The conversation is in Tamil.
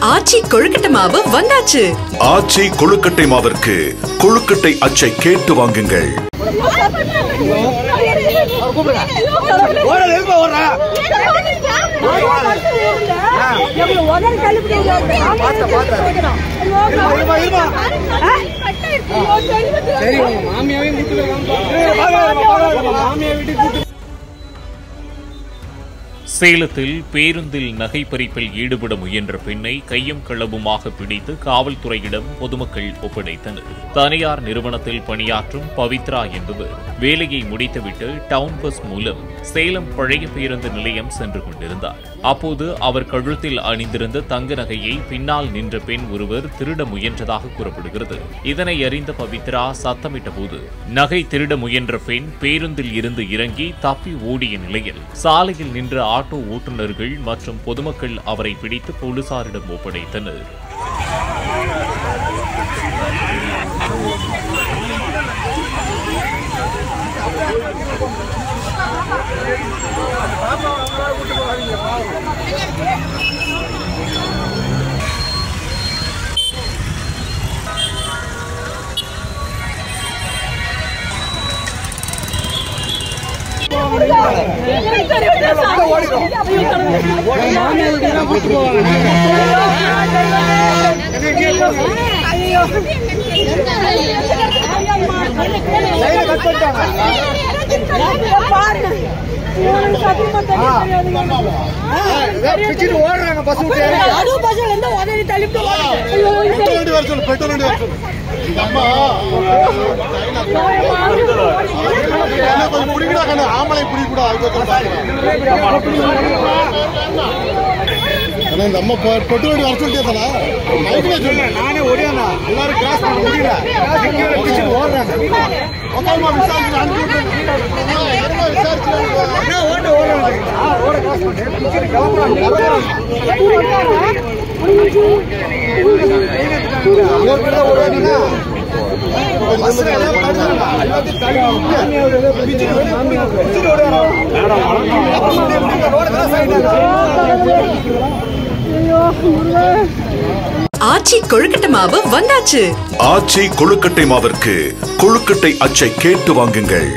ஆச்சி கொழுக்கட்டை மாவு வந்தாச்சு. ஆச்சி கொழுக்கட்டை மாவிற்கு கொழுக்கட்டை அச்சை கேட்டு வாங்குங்கள். சேலத்தில் பேருந்தில் நகை பறிப்பில் ஈடுபட முயன்ற பெண்ணை கையும் களவுமாக பிடித்து காவல்துறையிடம் பொதுமக்கள் ஒப்படைத்தனர். தனியார் நிறுவனத்தில் பணியாற்றும் பவித்ரா என்பவர் வேலையை முடித்துவிட்டு டவுன் பஸ் மூலம் சேலம் பழைய பேருந்து நிலையம் சென்று கொண்டிருந்தார். அப்போது அவர் கழுத்தில் அணிந்திருந்த தங்க நகையை பின்னால் நின்ற பெண் ஒருவர் திருட முயன்றதாக கூறப்படுகிறது. இதனை அறிந்த பவித்ரா சத்தமிட்ட போது நகை திருட முயன்ற பெண் பேருந்தில் இருந்து இறங்கி தப்பி ஓடிய நிலையில் சாலையில் நின்ற ஆட்டோ ஓட்டுநர்கள் மற்றும் பொதுமக்கள் அவரை பிடித்து போலீசாரிடம் ஒப்படைத்தனர். நானே ஓடியானா எல்லாரும் கிராஸ் பண்ண முடியல ஆச்சி கொழுக்கட்டை மாவு வந்தாச்சு. ஆச்சி கொழுக்கட்டை மாவிற்கு கொழுக்கட்டை அச்சை கேட்டு வாங்குங்கள்.